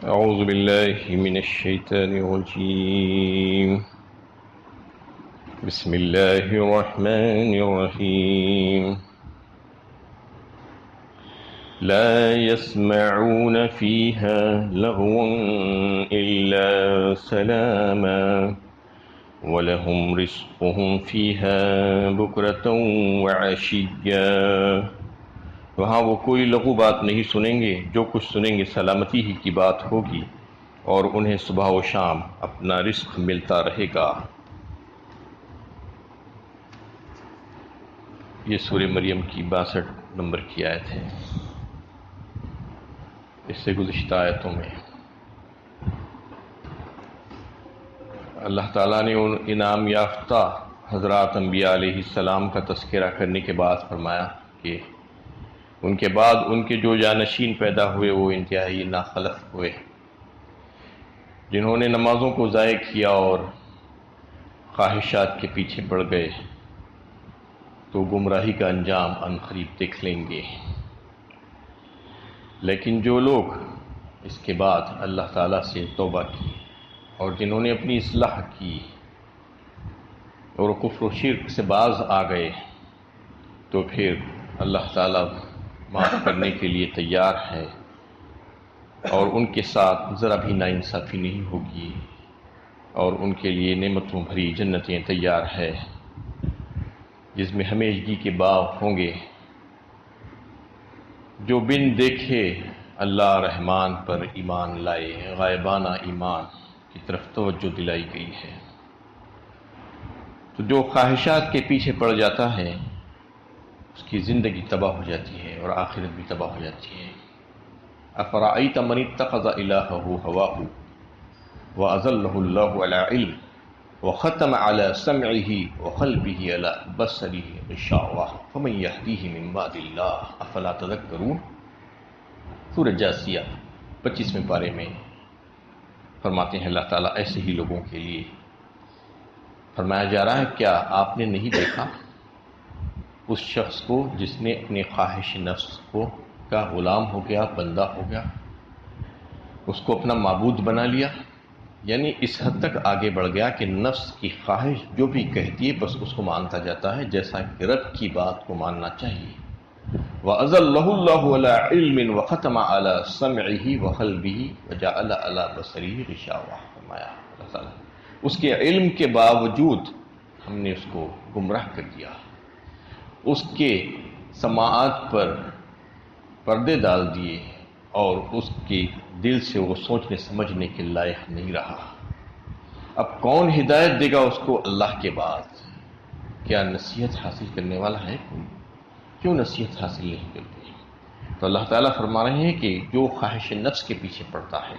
أعوذ بالله من الشيطان الرجيم. بسم الله الرحمن الرحيم. لا يسمعون فيها لغوا إلا سلاما ولهم رزقهم فيها بكرة وعشيا. وہاں وہ کوئی لغو بات نہیں سنیں گے، جو کچھ سنیں گے سلامتی ہی کی بات ہوگی، اور انہیں صبح و شام اپنا رزق ملتا رہے گا۔ یہ سورہ مریم کی 62 نمبر کی آیت ہے۔ اس سے گزشتہ آیتوں میں اللہ تعالیٰ نے ان انعام یافتہ حضرات انبیاء علیہ السلام کا تذکرہ کرنے کے بعد فرمایا کہ ان کے بعد ان کے جو جانشین پیدا ہوئے وہ انتہائی ناخلف ہوئے، جنہوں نے نمازوں کو ضائع کیا اور خواہشات کے پیچھے پڑ گئے، تو گمراہی کا انجام عنقریب دیکھ لیں گے۔ لیکن جو لوگ اس کے بعد اللہ تعالیٰ سے توبہ کی اور جنہوں نے اپنی اصلاح کی اور کفر و شرک سے باز آ گئے، تو پھر اللہ تعالیٰ معاف کرنے کے لیے تیار ہے، اور ان کے ساتھ ذرا بھی ناانصافی نہیں ہوگی، اور ان کے لیے نعمتوں بھری جنتیں تیار ہے جس میں ہمیشگی کے باغ ہوں گے۔ جو بن دیکھے اللہ رحمان پر ایمان لائے، غائبانہ ایمان کی طرف توجہ دلائی گئی ہے۔ تو جو خواہشات کے پیچھے پڑ جاتا ہے اس کی زندگی تباہ ہو جاتی ہے اور آخرت بھی تباہ ہو جاتی ہے۔ افرأیت من اتخذ الہہ ہواہ واضلہ اللہ علی علم وختم علی سمعہ وقلبہ علی بصرہ غشاوہ فمن یہدیہ من بعد اللہ افلا تذکرون۔ سورہ جاثیہ 25ویں پارے میں فرماتے ہیں اللہ تعالیٰ ایسے ہی لوگوں کے لیے فرمایا جا رہا ہے، کیا آپ نے نہیں دیکھا اس شخص کو جس نے اپنے خواہش نفس کو کا غلام ہو گیا، بندہ ہو گیا، اس کو اپنا معبود بنا لیا، یعنی اس حد تک آگے بڑھ گیا کہ نفس کی خواہش جو بھی کہتی ہے بس اس کو مانتا جاتا ہے، جیسا کہ رب کی بات کو ماننا چاہیے۔ وَأَذَلَّهُ اللَّهُ عَلَىٰ عِلْمٍ وَخَتَمَ عَلَىٰ سَمْعِهِ وَقَلْبِهِ وَجَعَلَ عَلَىٰ بَصَرِهِ غِشَاوَةً۔ فرمایا اللہ تعالیٰ اس کے علم کے باوجود ہم نے اس کو گمراہ کر دیا، اس کے سماعات پر پردے ڈال دیے، اور اس کے دل سے وہ سوچنے سمجھنے کے لائق نہیں رہا۔ اب کون ہدایت دے گا اس کو اللہ کے بعد؟ کیا نصیحت حاصل کرنے والا ہے کوئی؟ کیوں نصیحت حاصل نہیں کرتے؟ تو اللہ تعالیٰ فرما رہے ہیں کہ جو خواہش نفس کے پیچھے پڑتا ہے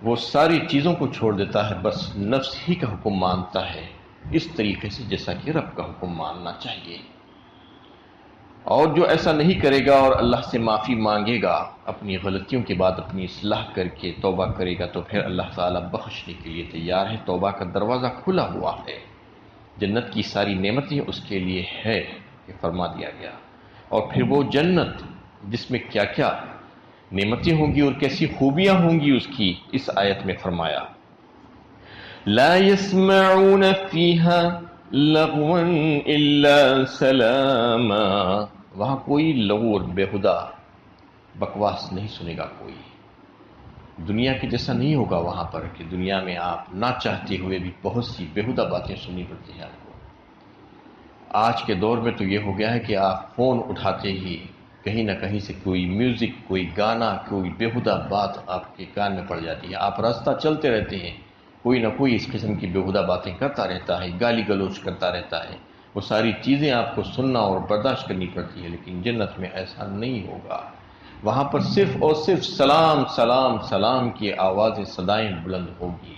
وہ ساری چیزوں کو چھوڑ دیتا ہے، بس نفس ہی کا حکم مانتا ہے، اس طریقے سے جیسا کہ رب کا حکم ماننا چاہیے۔ اور جو ایسا نہیں کرے گا اور اللہ سے معافی مانگے گا، اپنی غلطیوں کے بعد اپنی اصلاح کر کے توبہ کرے گا، تو پھر اللہ تعالیٰ بخشنے کے لیے تیار ہے۔ توبہ کا دروازہ کھلا ہوا ہے، جنت کی ساری نعمتیں اس کے لیے ہے، یہ فرما دیا گیا۔ اور پھر وہ جنت جس میں کیا کیا نعمتیں ہوں گی اور کیسی خوبیاں ہوں گی اس کی، اس آیت میں فرمایا لا يسمعون فيها لغوا الا سلاما۔ وہاں کوئی لغو اور بےہودہ بکواس نہیں سنے گا کوئی۔ دنیا کے جیسا نہیں ہوگا وہاں پر کہ دنیا میں آپ نہ چاہتے ہوئے بھی بہت سی بےہودہ باتیں سننی پڑتی ہیں آپ کو۔ آج کے دور میں تو یہ ہو گیا ہے کہ آپ فون اٹھاتے ہی کہیں نہ کہیں سے کوئی میوزک، کوئی گانا، کوئی بےہودہ بات آپ کے کان میں پڑ جاتی ہے۔ آپ راستہ چلتے رہتے ہیں، کوئی نہ کوئی اس قسم کی بےہودہ باتیں کرتا رہتا ہے، گالی گلوچ کرتا رہتا ہے۔ وہ ساری چیزیں آپ کو سننا اور برداشت کرنی پڑتی ہے، لیکن جنت میں ایسا نہیں ہوگا۔ وہاں پر صرف اور صرف سلام سلام سلام کی آوازیں، صدائیں بلند ہوگی،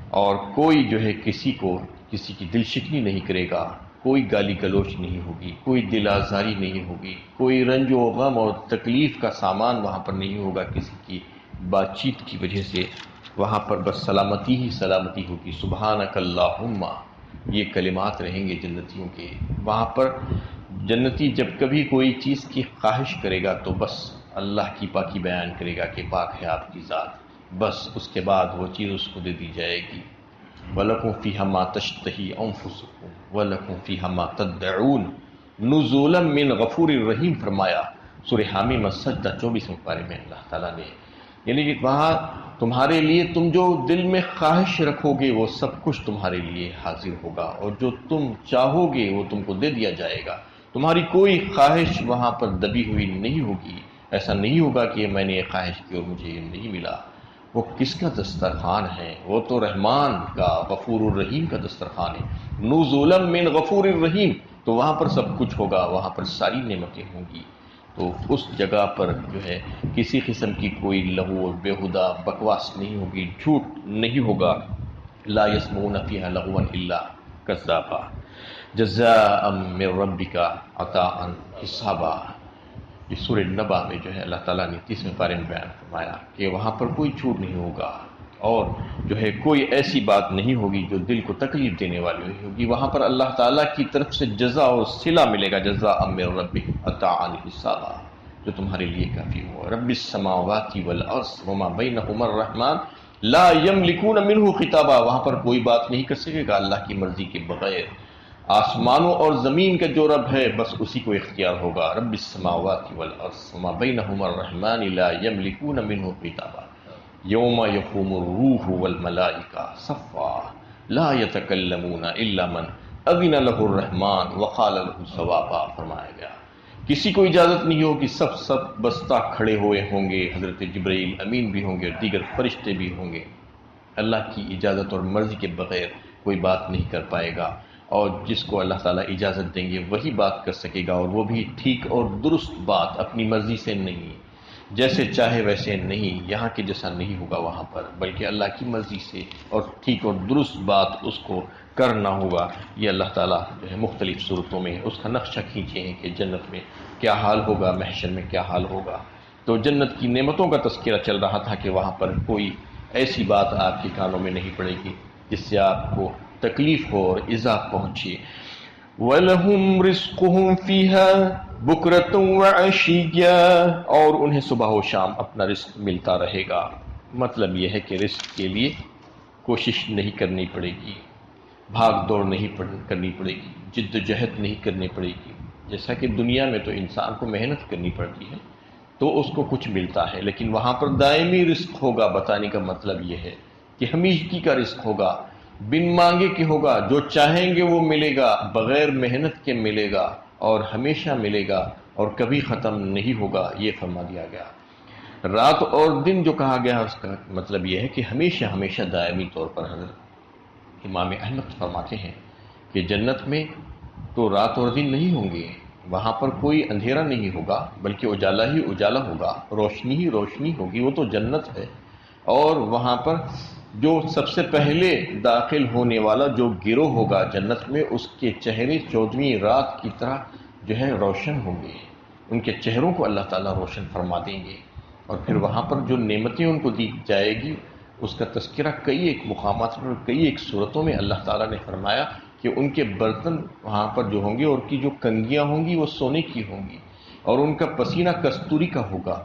اور کوئی جو ہے کسی کی دل شکنی نہیں کرے گا، کوئی گالی گلوچ نہیں ہوگی، کوئی دل آزاری نہیں ہوگی، کوئی رنج و غم اور تکلیف کا سامان وہاں پر نہیں ہوگا کسی کی بات چیت کی وجہ سے۔ وہاں پر بس سلامتی ہی سلامتی ہوگی۔ سبحانک اللہم، یہ کلمات رہیں گے جنتیوں کے۔ وہاں پر جنتی جب کبھی کوئی چیز کی خواہش کرے گا تو بس اللہ کی پاکی بیان کرے گا کہ پاک ہے آپ کی ذات، بس اس کے بعد وہ چیز اس کو دے دی جائے گی۔ وَلَكُمْ فِيهَا مَا تَشْتَهِي أَنفُسُكُمْ وَلَكُمْ فِيهَا مَا تَدَّعُونَ نُزُولًا مِّن غَفُورٍ رَحِيمٍ فرمایا سورہ حامیم السجدہ 24 پارے میں اللہ تعالیٰ نے، یعنی کہ وہاں تمہارے لیے تم جو دل میں خواہش رکھو گے وہ سب کچھ تمہارے لیے حاضر ہوگا، اور جو تم چاہو گے وہ تم کو دے دیا جائے گا۔ تمہاری کوئی خواہش وہاں پر دبی ہوئی نہیں ہوگی، ایسا نہیں ہوگا کہ میں نے یہ خواہش کی اور مجھے یہ نہیں ملا۔ وہ کس کا دسترخوان ہے؟ وہ تو رحمان کا، غفور الرحیم کا دسترخوان ہے۔ نزولا من غفور الرحیم، تو وہاں پر سب کچھ ہوگا، وہاں پر ساری نعمتیں ہوں گی۔ تو اس جگہ پر جو ہے کسی قسم کی کوئی لغو اور بیہودہ بکواس نہیں ہوگی، جھوٹ نہیں ہوگا۔ لا یسمعون فیہا لغوا الا کذابا جزاء من ربک عطاء حسابا۔ یہ سورہ نبا میں جو ہے اللہ تعالیٰ نے 30ویں پارے میں بیان فرمایا کہ وہاں پر کوئی جھوٹ نہیں ہوگا، اور جو ہے کوئی ایسی بات نہیں ہوگی جو دل کو تکلیف دینے والی ہوگی۔ وہاں پر اللہ تعالیٰ کی طرف سے جزا اور صلہ ملے گا، جزاء من ربک عطاء حسابا، جو تمہارے لیے کافی ہو۔ رب السماوات والارض وما بینہما الرحمن لا یملکون منہ خطابا، وہاں پر کوئی بات نہیں کر سکے گا اللہ کی مرضی کے بغیر۔ آسمانوں اور زمین کا جو رب ہے بس اسی کو اختیار ہوگا۔ رب السماوات والارض وما بینہما الرحمن لا یملکون منہ خطابا یوم یقوم الروح والملائکہ صفا لا یتکلمون الا من اذن له الرحمن وقال له صوابا، فرمایا گیا کسی کو اجازت نہیں ہوگی، سب بستہ کھڑے ہوئے ہوں گے، حضرت جبرائیل امین بھی ہوں گے اور دیگر فرشتے بھی ہوں گے۔ اللہ کی اجازت اور مرضی کے بغیر کوئی بات نہیں کر پائے گا، اور جس کو اللہ تعالیٰ اجازت دیں گے وہی بات کر سکے گا، اور وہ بھی ٹھیک اور درست بات، اپنی مرضی سے نہیں، جیسے چاہے ویسے نہیں، یہاں کے جیسا نہیں ہوگا وہاں پر، بلکہ اللہ کی مرضی سے اور ٹھیک اور درست بات اس کو کرنا ہوگا۔ یہ اللہ تعالیٰ جو ہے مختلف صورتوں میں اس کا نقشہ کھینچے ہیں کہ جنت میں کیا حال ہوگا، محشر میں کیا حال ہوگا۔ تو جنت کی نعمتوں کا تذکرہ چل رہا تھا کہ وہاں پر کوئی ایسی بات آپ کے کانوں میں نہیں پڑے گی جس سے آپ کو تکلیف ہو اور ایذا پہنچے۔ وَلَهُمْ رِزْقُهُمْ فِيهَا بُكْرَةٌ وَعَشِيًّا، اور انہیں صبح و شام اپنا رزق ملتا رہے گا۔ مطلب یہ ہے کہ رزق کے لیے کوشش نہیں کرنی پڑے گی، بھاگ دوڑ نہیں کرنی پڑے گی، جد و جہد نہیں کرنی پڑے گی۔ جیسا کہ دنیا میں تو انسان کو محنت کرنی پڑتی ہے تو اس کو کچھ ملتا ہے، لیکن وہاں پر دائمی رزق ہوگا۔ بتانے کا مطلب یہ ہے کہ ہمیشگی کا رزق ہوگا، بن مانگے کے ہوگا، جو چاہیں گے وہ ملے گا، بغیر محنت کے ملے گا، اور ہمیشہ ملے گا اور کبھی ختم نہیں ہوگا، یہ فرما دیا گیا۔ رات اور دن جو کہا گیا اس کا مطلب یہ ہے کہ ہمیشہ ہمیشہ دائمی طور پر۔ حضرت امام احمد فرماتے ہیں کہ جنت میں تو رات اور دن نہیں ہوں گے، وہاں پر کوئی اندھیرا نہیں ہوگا، بلکہ اجالا ہی اجالا ہوگا، روشنی ہی روشنی ہوگی، وہ تو جنت ہے۔ اور وہاں پر جو سب سے پہلے داخل ہونے والا جو گروہ ہوگا جنت میں، اس کے چہرے 14ویں رات کی طرح جو ہے روشن ہوں گے، ان کے چہروں کو اللہ تعالیٰ روشن فرما دیں گے۔ اور پھر وہاں پر جو نعمتیں ان کو دی جائے گی اس کا تذکرہ کئی ایک مقامات پر، کئی ایک صورتوں میں اللہ تعالیٰ نے فرمایا کہ ان کے برتن وہاں پر جو ہوں گے اور کی جو کنگیاں ہوں گی وہ سونے کی ہوں گی، اور ان کا پسینہ کستوری کا ہوگا،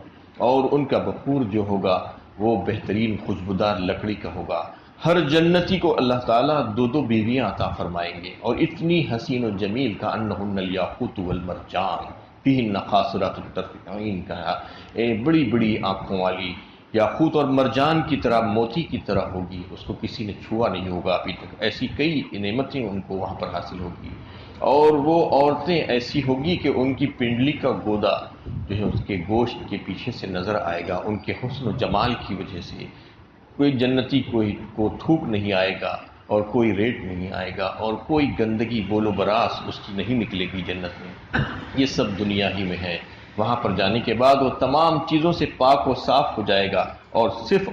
اور ان کا بخور جو ہوگا وہ بہترین خوشبودار لکڑی کا ہوگا۔ ہر جنتی کو اللہ تعالیٰ 2 بیویاں عطا فرمائیں گے، اور اتنی حسین و جمیل کا انہن الیاقوت والمرجان فیہن قاصرات الطرف عین، کہا بڑی بڑی آنکھوں والی یاقوت اور مرجان کی طرح، موتی کی طرح ہوگی، اس کو کسی نے چھوا نہیں ہوگا ابھی تک۔ ایسی کئی نعمتیں ان کو وہاں پر حاصل ہوگی، اور وہ عورتیں ایسی ہوگی کہ ان کی پنڈلی کا گودا جو ہے اس کے گوشت کے پیچھے سے نظر آئے گا، ان کے حسن و جمال کی وجہ سے۔ کوئی جنتی کو تھوک نہیں آئے گا، اور کوئی ریٹ نہیں آئے گا، اور کوئی گندگی بول و براس اس کی نہیں نکلے گی جنت میں۔ یہ سب دنیا ہی میں ہے، وہاں پر جانے کے بعد وہ تمام چیزوں سے پاک و صاف ہو جائے گا، اور صرف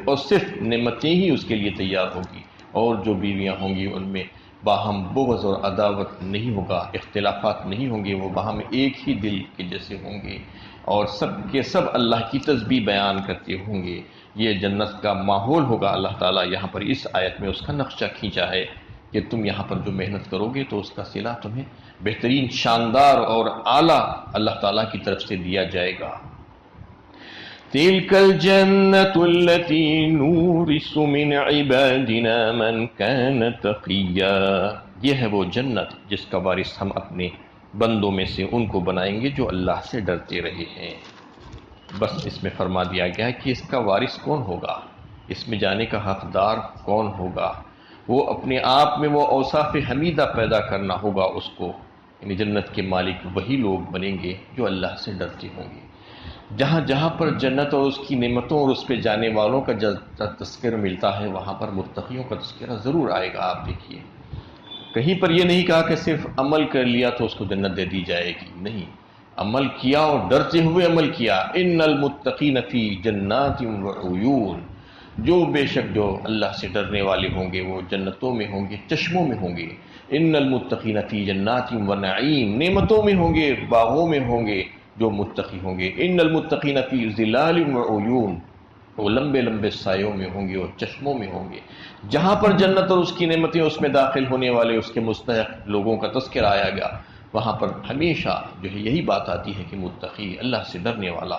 نعمتیں ہی اس کے لیے تیار ہوگی، اور جو بیویاں ہوں گی ان میں باہم بغض اور عداوت نہیں ہوگا، اختلافات نہیں ہوں گے، وہ باہم ایک ہی دل کے جیسے ہوں گے، اور سب کے سب اللہ کی تسبیح بیان کرتے ہوں گے۔ یہ جنت کا ماحول ہوگا۔ اللہ تعالیٰ یہاں پر اس آیت میں اس کا نقشہ کھینچا ہے کہ تم یہاں پر جو محنت کرو گے تو اس کا صلہ تمہیں بہترین، شاندار اور اعلیٰ اللہ تعالیٰ کی طرف سے دیا جائے گا۔ تلك الجنة التي نورث من عبادنا من كان تقيا، یہ ہے وہ جنت جس کا وارث ہم اپنے بندوں میں سے ان کو بنائیں گے جو اللہ سے ڈرتے رہے ہیں۔ بس اس میں فرما دیا گیا ہے کہ اس کا وارث کون ہوگا، اس میں جانے کا حقدار کون ہوگا، وہ اپنے آپ میں وہ اوصاف حمیدہ پیدا کرنا ہوگا اس کو، یعنی جنت کے مالک وہی لوگ بنیں گے جو اللہ سے ڈرتے ہوں گے۔ جہاں جہاں پر جنت اور اس کی نعمتوں اور اس پہ جانے والوں کا تذکرہ ملتا ہے وہاں پر متقیوں کا تذکرہ ضرور آئے گا۔ آپ دیکھیے کہیں پر یہ نہیں کہا کہ صرف عمل کر لیا تو اس کو جنت دے دی جائے گی، نہیں، عمل کیا اور ڈرتے ہوئے عمل کیا۔ ان المتقین فی جنات وعیون، جو بے شک جو اللہ سے ڈرنے والے ہوں گے وہ جنتوں میں ہوں گے، چشموں میں ہوں گے۔ ان المتقین فی جنات ونعیم، نعمتوں میں ہوں گے، باغوں میں ہوں گے جو متقی ہوں گے۔ ان المتقین فی ظلال وعیون، وہ لمبے لمبے سایوں میں ہوں گے اور چشموں میں ہوں گے۔ جہاں پر جنت اور اس کی نعمتیں اس میں داخل ہونے والے اس کے مستحق لوگوں کا تذکرہ آیا گیا، وہاں پر ہمیشہ جو ہے یہی بات آتی ہے کہ متقی، اللہ سے ڈرنے والا۔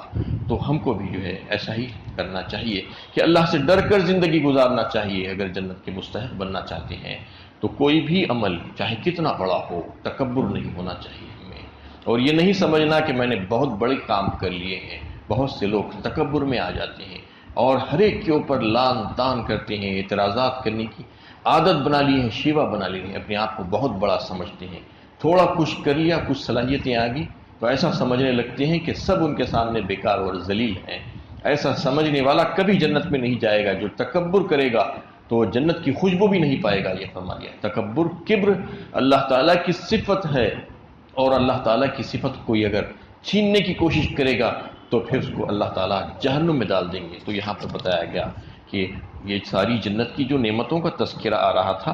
تو ہم کو بھی جو ہے ایسا ہی کرنا چاہیے کہ اللہ سے ڈر کر زندگی گزارنا چاہیے۔ اگر جنت کے مستحق بننا چاہتے ہیں تو کوئی بھی عمل چاہے کتنا بڑا ہو، تکبر نہیں ہونا چاہیے ہمیں، اور یہ نہیں سمجھنا کہ میں نے بہت بڑے کام کر لیے ہیں۔ بہت سے لوگ تکبر میں آ جاتے ہیں اور ہر ایک کے اوپر لان تان کرتے ہیں، اعتراضات کرنے کی عادت بنا لی ہے، شیوا بنا لی ہے، اپنے آپ کو بہت بڑا سمجھتے ہیں۔ تھوڑا کچھ کر لیا، کچھ صلاحیتیں آ گئی تو ایسا سمجھنے لگتے ہیں کہ سب ان کے سامنے بیکار اور ذلیل ہیں۔ ایسا سمجھنے والا کبھی جنت میں نہیں جائے گا۔ جو تکبر کرے گا تو وہ جنت کی خوشبو بھی نہیں پائے گا۔ یہ فرما دیا، تکبر، کبر اللہ تعالیٰ کی صفت ہے، اور اللہ تعالیٰ کی صفت کوئی اگر چھیننے کی کوشش کرے گا تو پھر اس کو اللہ تعالیٰ جہنم میں ڈال دیں گے۔ تو یہاں پر بتایا گیا کہ یہ ساری جنت کی جو نعمتوں کا تذکرہ آ رہا تھا،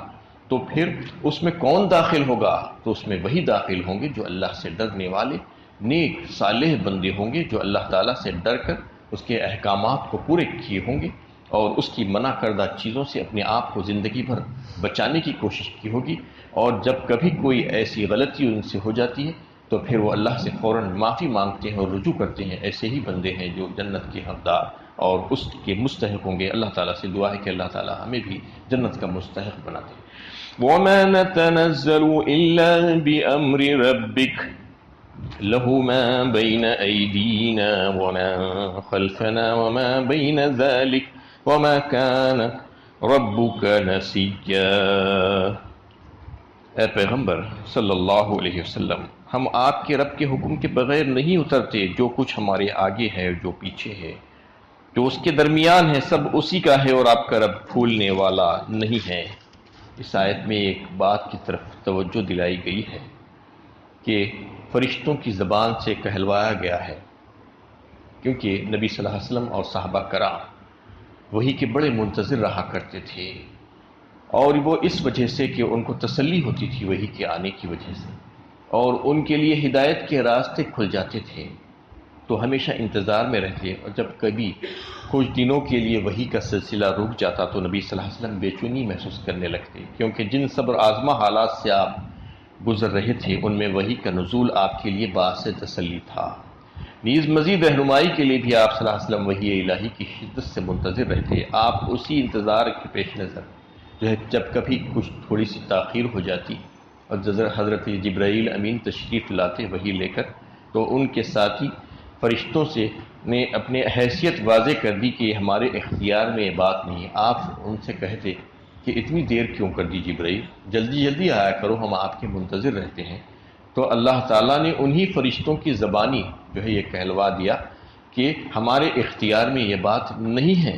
تو پھر اس میں کون داخل ہوگا؟ تو اس میں وہی داخل ہوں گے جو اللہ سے ڈرنے والے نیک صالح بندے ہوں گے، جو اللہ تعالیٰ سے ڈر کر اس کے احکامات کو پورے کیے ہوں گے اور اس کی منع کردہ چیزوں سے اپنے آپ کو زندگی بھر بچانے کی کوشش کی ہوگی، اور جب کبھی کوئی ایسی غلطی ان سے ہو جاتی ہے تو پھر وہ اللہ سے فوراً معافی مانگتے ہیں اور رجوع کرتے ہیں۔ ایسے ہی بندے ہیں جو جنت کے حقدار اور اس کے مستحق ہوں گے۔ اللہ تعالیٰ سے دعا ہے کہ اللہ تعالیٰ ہمیں بھی جنت کا مستحق بنا دے۔ وَمَا نَتَنَزَّلُ إِلَّا بِأَمْرِ رَبِّكَ لَهُ مَا بَيْنَ أَيْدِينَا وَمَا خَلْفَنَا وَمَا بَيْنَ ذَلِكَ وَمَا كَانَ رَبُّكَ نَسِيًّا۔ اے پیغمبر صلی اللہ علیہ وسلم، ہم آپ کے رب کے حکم کے بغیر نہیں اترتے۔ جو کچھ ہمارے آگے ہے، جو پیچھے ہے، جو اس کے درمیان ہے، سب اسی کا ہے، اور آپ کا رب بھولنے والا نہیں ہے۔ اس آیت میں ایک بات کی طرف توجہ دلائی گئی ہے کہ فرشتوں کی زبان سے کہلوایا گیا ہے، کیونکہ نبی صلی اللہ علیہ وسلم اور صحابہ کرام وہی کے بڑے منتظر رہا کرتے تھے، اور وہ اس وجہ سے کہ ان کو تسلی ہوتی تھی وہی کے آنے کی وجہ سے، اور ان کے لیے ہدایت کے راستے کھل جاتے تھے، تو ہمیشہ انتظار میں رہتے۔ اور جب کبھی کچھ دنوں کے لیے وحی کا سلسلہ رک جاتا تو نبی صلی اللہ علیہ وسلم بے چینی محسوس کرنے لگتے، کیونکہ جن صبر آزما حالات سے آپ گزر رہے تھے ان میں وحی کا نزول آپ کے لیے باعث تسلی تھا۔ نیز مزید رہنمائی کے لیے بھی آپ صلی اللہ علیہ وسلم وحی الہی کی شدت سے منتظر رہتے۔ آپ اسی انتظار کے پیش نظر جو ہے جب کبھی کچھ تھوڑی سی تاخیر ہو جاتی اور حضرت جبرائیل امین تشریف لاتے وحی لے کر، تو ان کے ساتھی فرشتوں سے نے اپنے حیثیت واضح کر دی کہ ہمارے اختیار میں یہ بات نہیں۔ آپ ان سے کہتے کہ اتنی دیر کیوں کر دی جبرائیل، جلدی جلدی آیا کرو، ہم آپ کے منتظر رہتے ہیں۔ تو اللہ تعالیٰ نے انہی فرشتوں کی زبانی جو ہے یہ کہلوا دیا کہ ہمارے اختیار میں یہ بات نہیں ہے،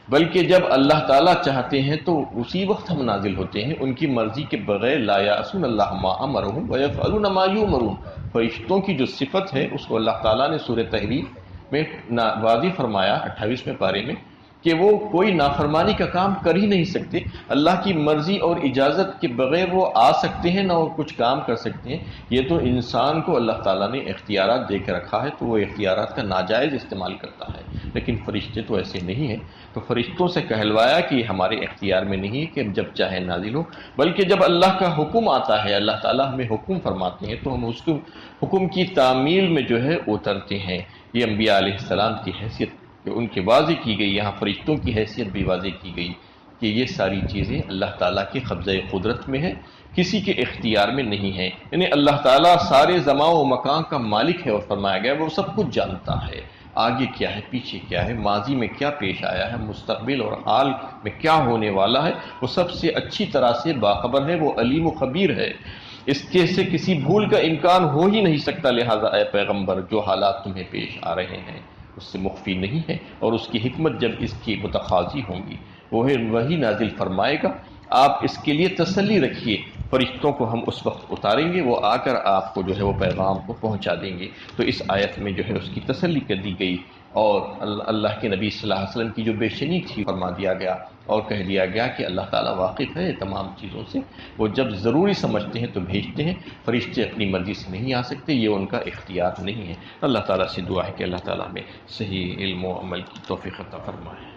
بلکہ جب اللہ تعالیٰ چاہتے ہیں تو اسی وقت ہم نازل ہوتے ہیں، ان کی مرضی کے بغیر۔ لا یعصون اللہ ما امرهم ویفعلون ما یؤمرون، فرشتوں کی جو صفت ہے اس کو اللہ تعالیٰ نے سورہ تحریم میں واضح فرمایا 28ویں پارے میں کہ وہ کوئی نافرمانی کا کام کر ہی نہیں سکتے۔ اللہ کی مرضی اور اجازت کے بغیر وہ آ سکتے ہیں نہ وہ کچھ کام کر سکتے ہیں۔ یہ تو انسان کو اللہ تعالیٰ نے اختیارات دے کے رکھا ہے تو وہ اختیارات کا ناجائز استعمال کرتا ہے، لیکن فرشتے تو ایسے نہیں ہیں۔ تو فرشتوں سے کہلوایا کہ ہمارے اختیار میں نہیں کہ جب چاہے نازل ہو، بلکہ جب اللہ کا حکم آتا ہے، اللہ تعالیٰ ہمیں حکم فرماتے ہیں تو ہم اس حکم کی تعمیل میں جو ہے اترتے ہیں۔ یہ انبیاء علیہ السلام کی حیثیت کہ ان کی واضح کی گئی، یہاں فرشتوں کی حیثیت بھی واضح کی گئی کہ یہ ساری چیزیں اللہ تعالیٰ کے قبضہ قدرت میں ہیں، کسی کے اختیار میں نہیں ہے، یعنی اللہ تعالیٰ سارے زمان و مکان کا مالک ہے، اور فرمایا گیا وہ سب کچھ جانتا ہے، آگے کیا ہے، پیچھے کیا ہے، ماضی میں کیا پیش آیا ہے، مستقبل اور حال میں کیا ہونے والا ہے، وہ سب سے اچھی طرح سے باخبر ہے، وہ علیم و خبیر ہے، اس کے سے کسی بھول کا امکان ہو ہی نہیں سکتا، لہٰذا اے پیغمبر جو حالات تمہیں پیش آ رہے ہیں اس سے مخفی نہیں ہے، اور اس کی حکمت جب اس کی متقاضی ہوں گی وہی نازل فرمائے گا، آپ اس کے لیے تسلی رکھیے، فرشتوں کو ہم اس وقت اتاریں گے، وہ آ کر آپ کو جو ہے وہ پیغام کو پہنچا دیں گے۔ تو اس آیت میں جو ہے اس کی تسلی کر دی گئی، اور اللہ کے نبی صلی اللہ علیہ وسلم کی جو بے شنی تھی فرما دیا گیا، اور کہہ دیا گیا کہ اللہ تعالیٰ واقف ہے تمام چیزوں سے، وہ جب ضروری سمجھتے ہیں تو بھیجتے ہیں، فرشتے اپنی مرضی سے نہیں آ سکتے، یہ ان کا اختیار نہیں ہے۔ اللہ تعالیٰ سے دعا ہے کہ اللہ تعالیٰ میں صحیح علم و عمل کی توفیق عطا فرمائے۔